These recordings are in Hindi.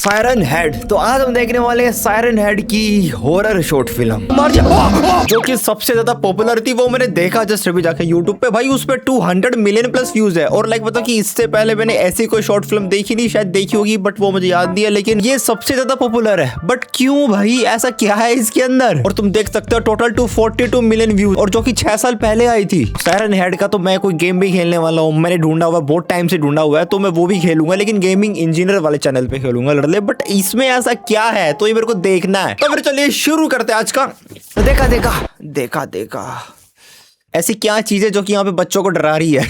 Siren head. तो आज हम देखने वाले हैं सायरन हेड की हॉरर शॉर्ट फिल्म जो कि सबसे ज्यादा पॉपुलर थी। वो मैंने देखा जस्ट अभी जाके यूट्यूब पे, भाई उस पे 200 मिलियन प्लस व्यूज है। और लाइक मतलब कि इससे पहले मैंने ऐसी कोई शॉर्ट फिल्म देखी नहीं, शायद देखी होगी बट वो मुझे याद नहीं है, लेकिन ये सबसे ज्यादा पॉपुलर है। बट क्यों भाई, ऐसा क्या है इसके अंदर? और तुम देख सकते हो टोटल 242 मिलियन व्यूज, और जो कि 6 साल पहले आई थी। सायरन हेड का तो मैं कोई गेम भी खेलने वाला हूँ, मैंने ढूंढा हुआ, बहुत टाइम से ढूंढा हुआ है, तो मैं वो भी खेलूंगा, लेकिन गेमिंग इंजीनियर वाले चैनल पे खेलूंगा लड़ले। बट इसमें ऐसा क्या है तो ये मेरे को देखना है। तो फिर चलिए शुरू करते हैं आज का देखा देखा देखा देखा। ऐसी क्या चीज है जो कि यहाँ पे बच्चों को डरा रही है?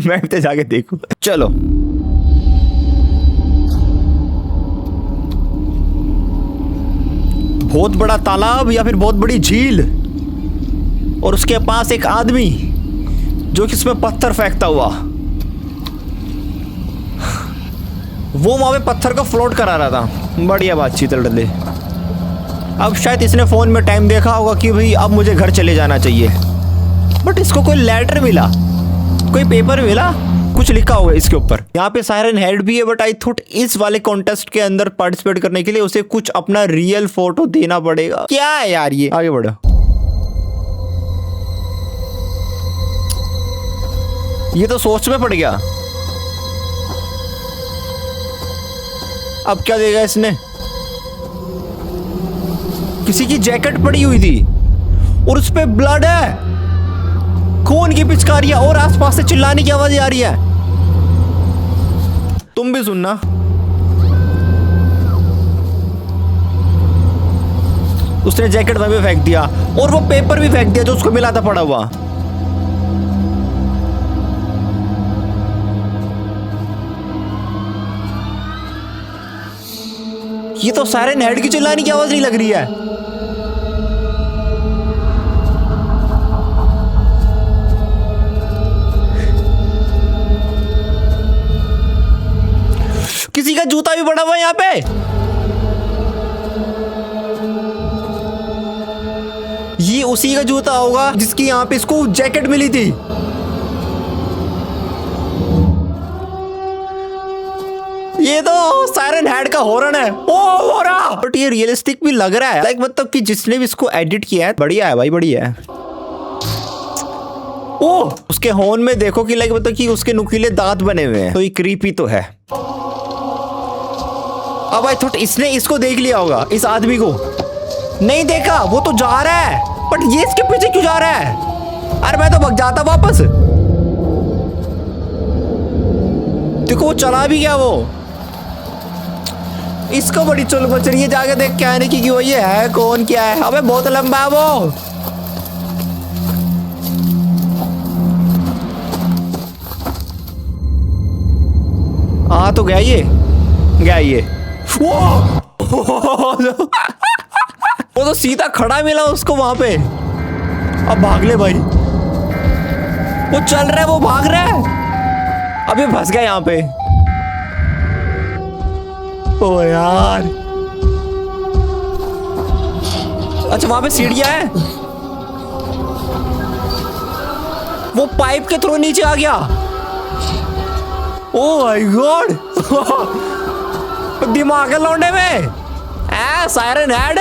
मैं तो जाके देखूं। चलो बहुत बड़ा तालाब या फिर बहुत बड़ी झील, और उसके पास एक आदमी जो कि इसमें पत्थर फेंकता हुआ, वो वहां पे पत्थर को फ्लोट करा रहा था। बढ़िया बातचीत लड़ले। अब शायद इसने फोन में टाइम देखा होगा कि भाई अब मुझे घर चले जाना चाहिए। बट इसको कोई लेटर मिला, कोई पेपर मिला, कुछ लिखा होगा इसके ऊपर। यहाँ पे सायरन हेड भी है, बट आई थॉट इस वाले कॉन्टेस्ट के अंदर पार्टिसिपेट करने के लिए उसे कुछ अपना रियल फोटो देना पड़ेगा। क्या है यार ये? आगे बढ़ो। ये तो सोच में पड़ गया। अब क्या देगा इसने? किसी की जैकेट पड़ी हुई थी और उस पे ब्लड है, खून की पिचकारियां, और आसपास से चिल्लाने की आवाज आ रही है। तुम भी सुनना। उसने जैकेट वहां पे फेंक दिया और वो पेपर भी फेंक दिया जो उसको मिला था पड़ा हुआ। ये तो सायरन हेड की चिल्लाने की आवाज नहीं लग रही है। किसी का जूता भी पड़ा हुआ है यहाँ पे। ये उसी का जूता होगा जिसकी यहाँ पे इसको जैकेट मिली थी। ये तो सायरन हेड का हॉर्न है। ओ होरा, बट ये रियलिस्टिक भी लग रहा है। लाइक मतलब कि जिसने भी इसको एडिट किया है, बढ़िया है भाई, बढ़िया है। ओ उसके हॉर्न में देखो कि लाइक मतलब कि उसके नुकीले दांत बने हुए हैं, तो ये क्रीपी तो है। अब आई थॉट इसने इसको देख लिया होगा, इस आदमी को। नहीं देखा, वो तो जा रहा है, बट ये इसके पीछे क्यों जा रहा है? अरे मैं तो भाग जाता वापस। देखो वो चला भी गया। वो इसको बड़ी चुल मच रही है, जाके देख क्या है कि वो ये है कौन, क्या है। अबे बहुत लंबा है वो। तो गया ये, गया ये। वो तो सीधा खड़ा मिला उसको वहां पे। अब भाग ले भाई, वो चल रहा है, वो भाग रहा है। अब ये फंस गया यहाँ पे। ओ यार, अच्छा वहां पे सीढ़ियां है। वो पाइप के थ्रू नीचे आ गया। ओ माय गॉड, दिमाग है लौंडे में। सायरन हेड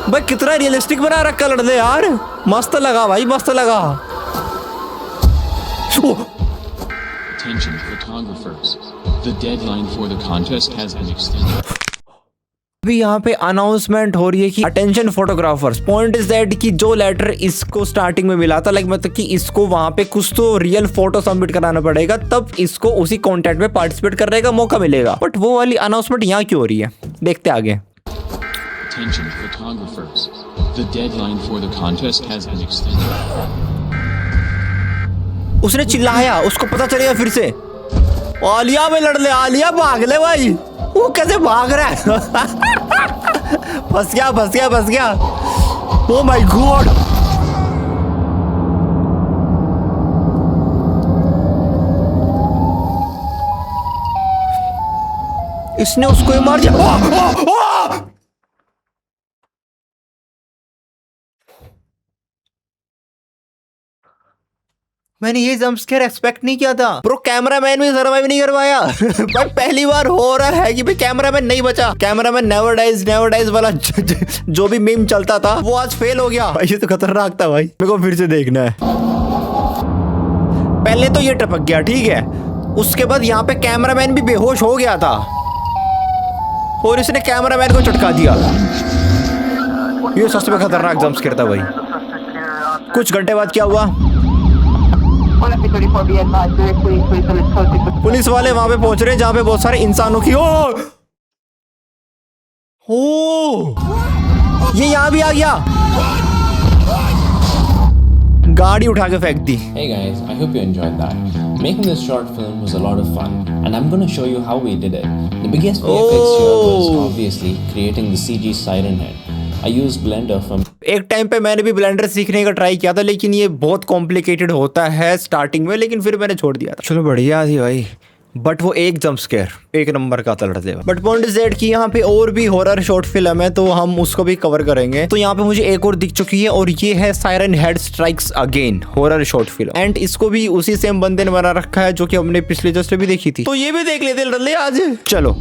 भाई कितना रियलिस्टिक बना रखा लड़ने यार। मस्त लगा भाई, मस्त लगा। Attention photographers. The deadline for the contest has been extended. अभी यहाँ पे अनाउंसमेंट हो रही है कि attention photographers, point is that कि जो लेटर इसको स्टार्टिंग में मिला था, लाइक मतलब कि इसको वहां पे कुछ तो रियल फोटो सबमिट कराना पड़ेगा, तब इसको उसी कॉन्टेस्ट में पार्टिसिपेट करने का मौका मिलेगा। बट वो वाली अनाउंसमेंट यहाँ क्यों हो रही है, देखते आगे। Attention photographers. The deadline for the contest has been extended. उसने चिल्लाया, उसको पता चलेगा फिर से। आलिया में लड़ ले, आलिया भाग ले भाई। वो कैसे भाग रहा है? फंस गया फंस गया फंस गया। ओ माय गॉड, इसने उसको ही मार दिया। मैंने ये जंप स्केयर एक्सपेक्ट नहीं किया था ब्रो। कैमरामैन भी सर्वाइव नहीं कर पाया। भाई पहली बार हो रहा है कि भाई कैमरामैन नहीं बचा। कैमरामैन नेवर डाइज वाला जो भी मीम चलता था वो आज फेल हो गया। भाई ये तो खतरनाक था भाई, मेरे को फिर से देखना है। पहले तो ये टपक गया, ठीक है, उसके बाद यहाँ पे कैमरामैन भी बेहोश हो गया था और इसने कैमरामैन को चटका दिया। ये सबसे खतरनाक जंप स्केयर था भाई। कुछ घंटे बाद क्या हुआ, पुलिस वाले वहां पे पहुंच रहे हैं जहां पे बहुत सारे इंसानों की ओ ये यहां भी आ गया, गाड़ी उठा के फेंक दी। Hey guys, I hope you enjoyed that. Making this short film was a lot of fun, and I'm going to show you how we did it. The biggest VFX here was obviously creating the CG siren head. I used Blender from... एक टाइम पे मैंने भी ब्लेंडर सीखने का ट्राई किया था, लेकिन ये बहुत कॉम्प्लिकेटेड होता है स्टार्टिंग में, लेकिन फिर मैंने छोड़ दिया था। चलो बढ़िया थी भाई, बट वो एक जंप स्केयर एक नंबर का तलड़ दे। बट पॉइंट इज दैट कि यहाँ पे और भी हॉरर शॉर्ट फिल्म है, तो हम उसको भी कवर करेंगे। तो यहाँ पे मुझे एक और दिख चुकी है और ये है siren head strikes again, horror short film. And इसको भी उसी सेम बंदे ने बना रखा है जो कि हमने पिछले जस्ट भी देखी थी, तो ये भी देख लेते लड़ले आज। चलो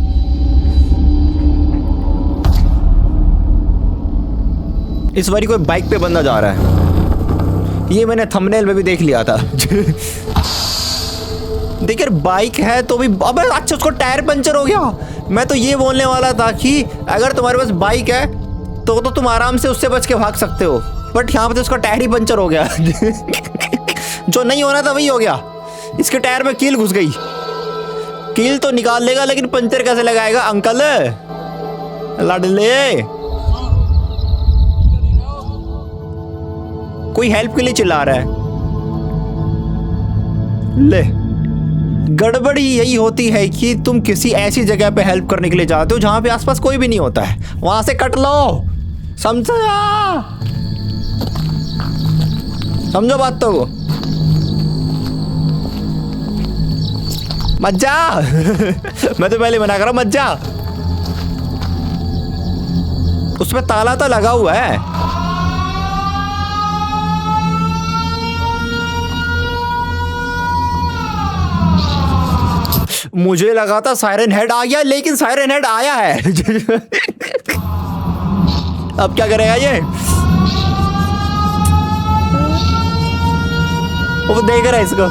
इस बारी कोई बाइक पे बंदा जा रहा है, ये मैंने थंबनेल में भी देख लिया था। देखिए बाइक है तो भी, अबे अच्छा उसको टायर पंचर हो गया। मैं तो ये बोलने वाला था कि अगर तुम्हारे पास बाइक है तो तुम आराम से उससे बच के भाग सकते हो, बट यहाँ पे तो उसका टायर ही पंचर हो गया। जो नहीं होना था वही हो गया, इसके टायर में कील घुस गई। कील तो निकाल लेगा लेकिन पंचर कैसे लगाएगा अंकल लाडले। कोई हेल्प के लिए चिल्ला रहा है, ले गड़बड़ी यही होती है कि तुम किसी ऐसी जगह पे हेल्प करने के लिए जाते हो जहां पे आसपास कोई भी नहीं होता है, वहां से कट लो। समझो बात तो मत जा। मैं तो पहले मना कर रहा हूं मत जा। उसमें ताला तो लगा हुआ है। मुझे लगा था सायरन हेड आ गया, लेकिन सायरन हेड आया है। अब क्या करेगा ये, वो देख रहा है इसको।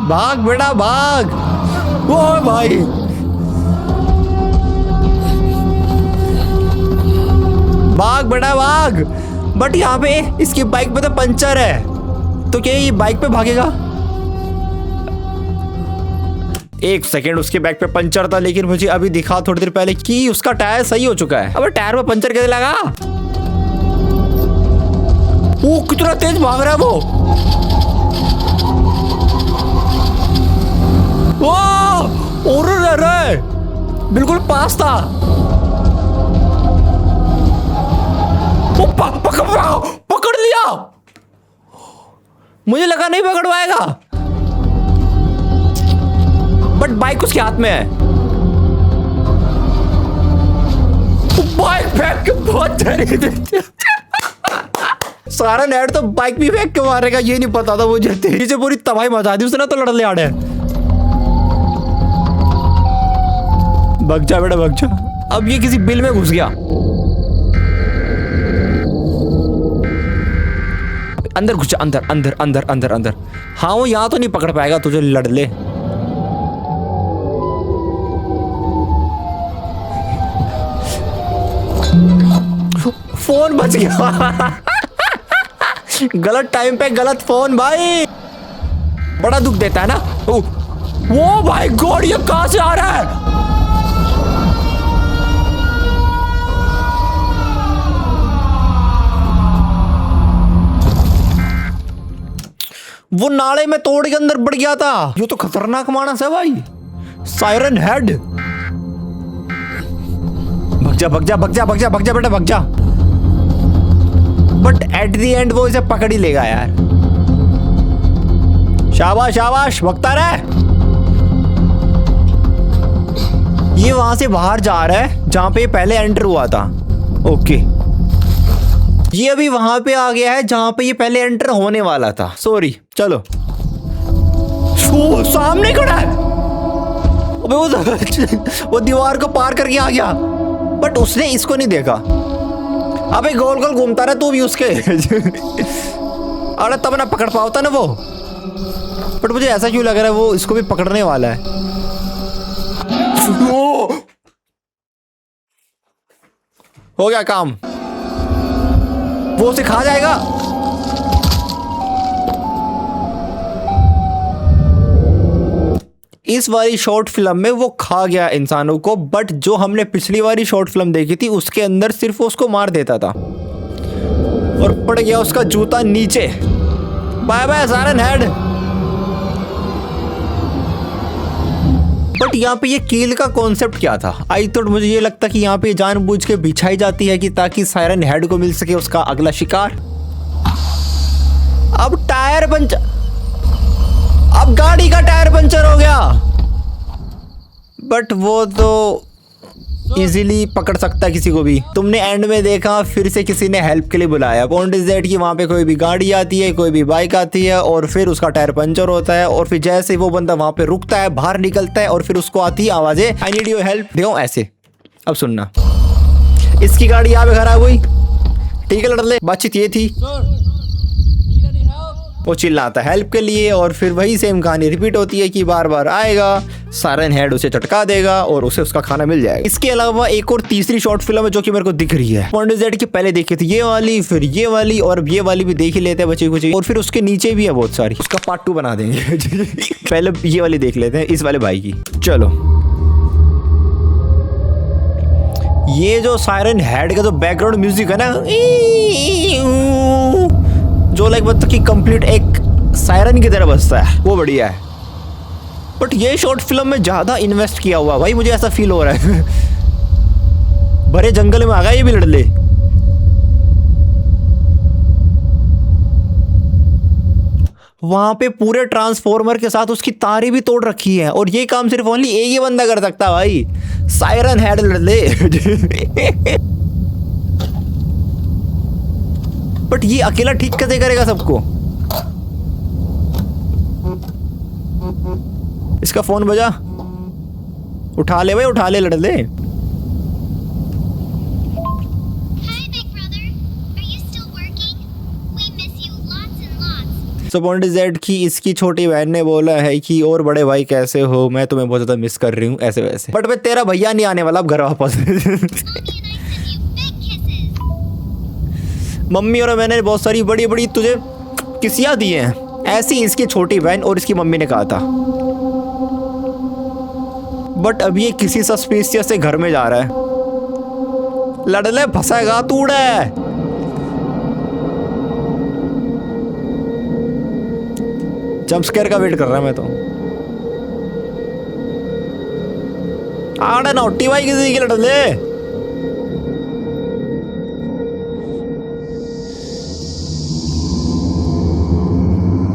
भाग बेटा भाग। वो भाई भाग बेटा भाग। बट यहाँ पे इसकी बाइक पे तो पंचर है, तो क्या ये बाइक पे भागेगा? एक सेकेंड, उसके बैक पे पंचर था, लेकिन मुझे अभी दिखा थोड़ी देर पहले कि उसका टायर सही हो चुका है। अब टायर में पंचर कैसे लगा? वो कितना तेज भाग रहा है वो। और रह रहा है, बिल्कुल पास था। पकड़ लिया। मुझे लगा नहीं पकड़ पाएगा, बट बाइक उसके हाथ में है। बाइक फेंक के बहुत सायरन हेड तो बाइक भी फेंक के मारेगा, ये नहीं पता था मुझे। तेजी से पूरी तबाही मचा दी उसने तो लड़ले आड़े। भग जा बेटा भग जा। अब ये किसी बिल में घुस गया। अंदर घुस जा, अंदर अंदर अंदर अंदर अंदर। हाँ वो यहाँ तो नहीं पकड़ पाएगा तुझे लड़ले। फोन बच गया। गलत टाइम पे गलत फोन भाई, बड़ा दुख देता है ना। वो भाई गॉड, ये कहां से आ रहा है? वो नाले में तोड़ के अंदर बढ़ गया था। ये तो खतरनाक मानस है भाई, सायरन हेड। भग जा भग जा भग जा भग जा भग जा बेटा भग जा। बट एट द एंड वो इसे पकड़ ही लेगा यार। शाबाश शाबाश, भगता रहे। ये वहां से बाहर जा रहा है जहां पे पहले एंटर हुआ था। ओके, ये अभी वहां पे आ गया है जहां पे ये पहले एंटर होने वाला था। सॉरी, चलो। सामने खड़ा है। अबे वो दीवार को पार करके आ गया, बट उसने इसको नहीं देखा। अबे गोल गोल घूमता रहा तू भी उसके। अरे तब ना पकड़ पाता ना वो, बट मुझे ऐसा क्यों लग रहा है वो इसको भी पकड़ने वाला है। हो गया काम, वो उसे खा जाएगा। इस वाली शॉर्ट फिल्म में वो खा गया इंसानों को, बट जो हमने पिछली वाली शॉर्ट फिल्म देखी थी उसके अंदर सिर्फ उसको मार देता था और पड़ गया उसका जूता नीचे। Bye bye siren head. But यहाँ पे ये कील का कॉन्सेप्ट क्या था? आई थॉट, मुझे ये लगता कि यहाँ पे जानबूझ के बिछाई जाती है कि ताकि सायरन हेड को मिल सके उसका अगला शिकार। अब टायर पंचर, अब गाड़ी का टायर पंचर हो गया। बट वो तो इजीली पकड़ सकता है किसी को भी। तुमने एंड में देखा फिर से किसी ने हेल्प के लिए बुलाया। पॉइंट इज दैट कि वहां पे कोई भी गाड़ी आती है, कोई भी बाइक आती है और फिर उसका टायर पंचर होता है और फिर जैसे वो बंदा वहां पे रुकता है, बाहर निकलता है और फिर उसको आती है आवाजें, आई नीड योर हेल्प। देखो ऐसे। अब सुनना, इसकी गाड़ी यहाँ पे खराब हुई, ठीक है लड़ले, बातचीत ये थी। वो चिल्लाता है हेल्प के लिए और फिर वही सेम कहानी रिपीट होती है कि बार बार आएगा, सायरन हेड उसे चटका देगा और उसे उसका खाना मिल जाएगा। इसके अलावा एक और तीसरी शॉर्ट फिल्म है जो कि मेरे को दिख रही है। पॉइंट इज दैट कि पहले देखी थी ये वाली, फिर ये वाली और अब ये वाली भी देख ही लेते हैं बच्चे कुछ, और फिर उसके नीचे भी है बहुत सारी। उसका पार्ट 2 बना देंगे। पहले ये वाली देख लेते हैं, इस वाले भाई की। चलो, ये जो सायरन हेड का जो बैकग्राउंड म्यूजिक है ना, जो लाइक मतलब कि कंप्लीट एक सायरन की तरह बजता है, वो बढ़िया है। बट ये शॉर्ट फिल्म में ज्यादा इन्वेस्ट किया हुआ भाई, मुझे ऐसा फील हो रहा है। भरे जंगल में आ गया ये भी लड़ले। वहां पे पूरे ट्रांसफॉर्मर के साथ उसकी तारें भी तोड़ रखी है और ये काम सिर्फ ओनली एक ही बंदा कर सकता है भाई, सायरन हेड लड़ले। बट ये अकेला ठीक कैसे करेगा सबको? इसका फोन बजा, उठा ले भाई, उठा ले लड़ले। सो पॉइंट इज दैट कि इसकी छोटी बहन ने बोला है कि और बड़े भाई कैसे हो, मैं तुम्हें बहुत ज्यादा मिस कर रही हूँ, ऐसे वैसे। बट मैं तेरा भैया नहीं आने वाला अब घर वापस। मम्मी और मैंने बहुत सारी बड़ी बड़ी तुझे किसियां दी हैं, ऐसी इसकी छोटी बहन और इसकी मम्मी ने कहा था। बट अब ये किसी सस्पिशियस से घर में जा रहा है। लड़ले फंसेगा तूड़े। जंप स्केयर का वेट कर रहा मैं तो। आड़े नौटी भाई किसी की लड़ले।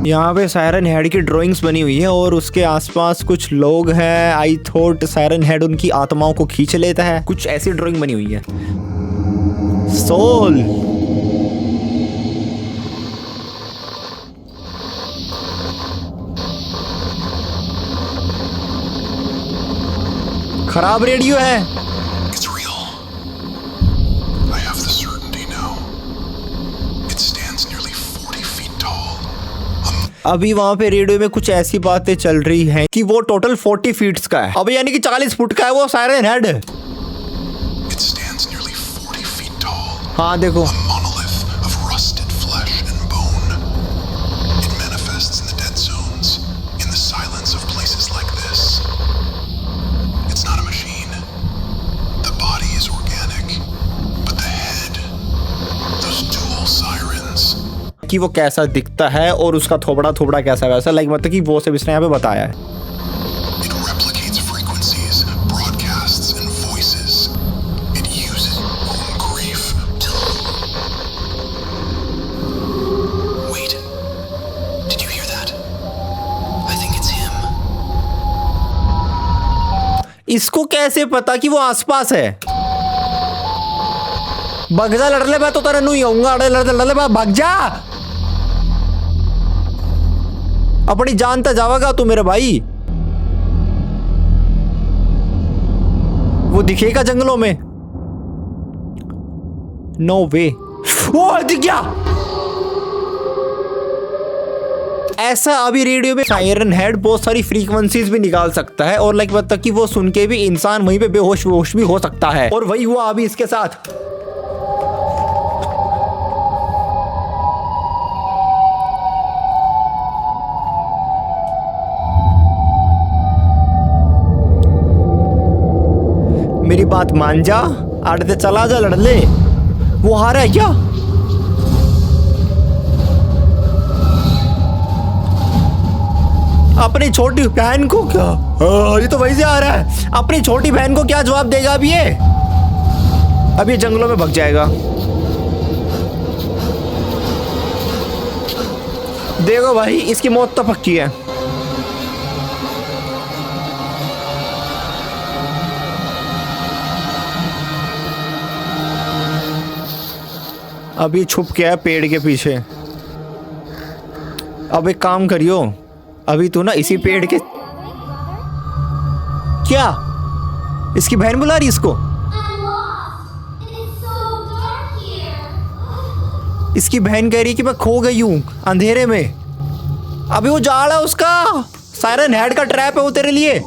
यहाँ पे सायरन हेड की ड्राइंग्स बनी हुई है और उसके आसपास कुछ लोग हैं। आई थॉट सायरन हेड उनकी आत्माओं को खींच लेता है, कुछ ऐसी ड्राइंग बनी हुई है। सोल खराब रेडियो है। It's real. I have the certainty now. It stands nearly 40 feet tall. अभी वहां पे रेडियो में कुछ ऐसी बातें चल रही हैं कि वो टोटल 40 फीट्स का है। अभी यानी कि 40 फुट का है वो siren head. It stands nearly 40 feet tall. हाँ देखो, A monolith of rusted flesh and bone. It manifests in the dead zones, in the silence of places like this. It's not a machine. The body is organic, but the head, those dual sirens. कि वो कैसा दिखता है और उसका थोबड़ा कैसा है वैसा, लाइक मतलब कि वो सब इसने यहाँ पे बताया है। It replicates frequencies, broadcasts, and voices. It uses own grief to... Wait. Did you hear that? I think it's him. इसको कैसे पता कि वो आसपास है? भाग जा लड़ ले, मैं तो तेरे नहीं आऊंगा। अरे लड़ ले भाग जा, अपनी जान तो जावेगा तू मेरे भाई। वो दिखेगा जंगलों में? नो वे। वो दिख गया। ऐसा अभी रेडियो में सायरन हेड बहुत सारी फ्रीक्वेंसीज भी निकाल सकता है और लाइक मतलब कि वो सुन के भी इंसान वहीं पे बेहोश बेहोश भी हो सकता है। और वही हुआ अभी इसके साथ। मेरी बात मान जा, आड़े से चला जा, लड़ ले। वो हारा है क्या? अपनी छोटी बहन को क्या? ये तो वही से आ रहा है। अपनी छोटी बहन को क्या जवाब देगा अब ये? अब ये जंगलों में भग जाएगा। देखो भाई, इसकी मौत तो पक्की है। अभी छुप के है पेड़ के पीछे। अब एक काम करियो, अभी तू ना इसी पेड़ के। क्या इसकी बहन बुला रही इसको? इसकी बहन कह रही कि मैं खो गई हूं अंधेरे में। अभी वो जाल है उसका, सायरन हेड का ट्रैप है वो तेरे लिए।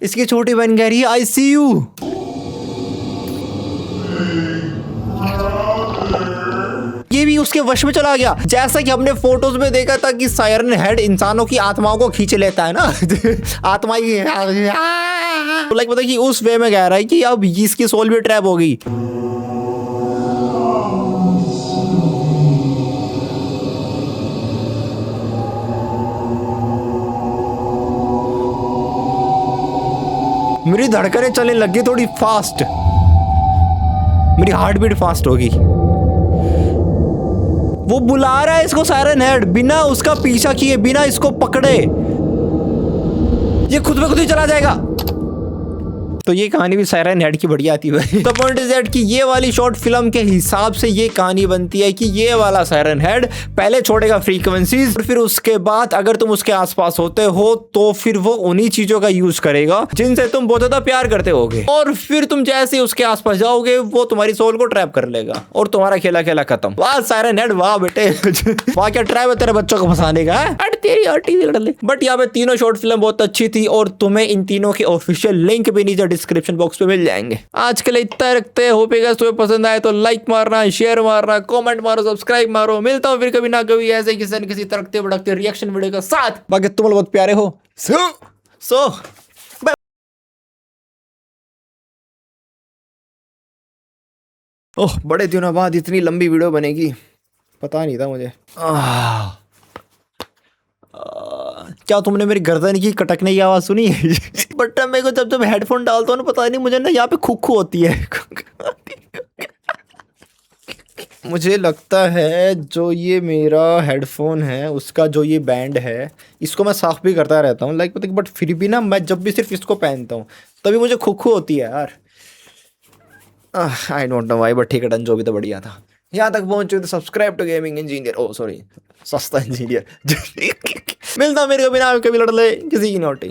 इसकी छोटी बहन कह रही है आई सी यू। ये भी उसके वश में चला गया। जैसा कि हमने फोटोज में देखा था कि सायरन हेड इंसानों की आत्माओं को खींच लेता है ना। आत्मा ही लाइक मतलब कि उस वे में कह रहा है कि अब इसकी सोल भी ट्रैप हो गई। मेरी धड़कनें चलने लगी थोड़ी फास्ट, मेरी हार्ट बीट फास्ट होगी। वो बुला रहा है इसको सायरन हेड, बिना उसका पीछा किए, बिना इसको पकड़े। ये खुद में खुद ही चला जाएगा। तो ये कहानी भी सायरन हेड की बढ़िया आती है। तो पॉइंट इज दैट कि ये वाली शॉर्ट फिल्म के हिसाब से ये कहानी बनती है कि ये वाला सायरन हेड पहले छोड़ेगा फ्रीक्वेंसीज और फिर उसके बाद अगर तुम उसके आसपास होते हो तो फिर वो उन्हीं चीजों का यूज करेगा जिनसे तुम बहुत ज्यादा प्यार करते होगे। और फिर तुम जैसे उसके आसपास जाओगे वो तुम्हारी सोल को ट्रैप कर लेगा और तुम्हारा खेला खेला खत्म। वाह सायरन हेड, वाह बेटे। वाह क्या ट्रैप है तेरे बच्चों को फंसाने का। बट यहाँ पे तीनों शॉर्ट फिल्म बहुत अच्छी थी और तुम्हें इन तीनों के ऑफिशियल लिंक भी नीचे डिस्क्रिप्शन बॉक्स पे मिल जाएंगे। आज के लिए इतना रखते हैं। होप तुम्हें पसंद आए तो लाइक मारना, शेयर मारना, कमेंट मारो, सब्सक्राइब मारो। मिलता हूँ फिर कभी ना कभी ऐसे किसी न किसी तड़कते भड़कते रिएक्शन वीडियो के साथ। बाकी तुम लोग बहुत प्यारे हो। सो ओह, बड़े दिनों बाद इतनी लंबी वीडियो बनेगी पता नहीं था मुझे। क्या तुमने मेरी गर्दन की कटकने की आवाज सुनी? बट मेरे को जब हेडफोन डालता हूँ ना, पता नहीं मुझे ना यहाँ पे खुखू होती है। मुझे लगता है जो ये मेरा हेडफोन है उसका जो ये बैंड है इसको मैं साफ भी करता रहता हूँ लाइक, बट फिर भी ना मैं जब भी सिर्फ इसको पहनता हूँ तभी मुझे खुखू होती है यार। I don't know why, but ठीक है, डन, जो भी तो बढ़िया था। यहाँ तक पहुंचे तो subscribe to gaming engineer, oh sorry सस्ता इंजीनियर। मिलता मेरे कभी ना कभी लड़ ले किसी की नोटी।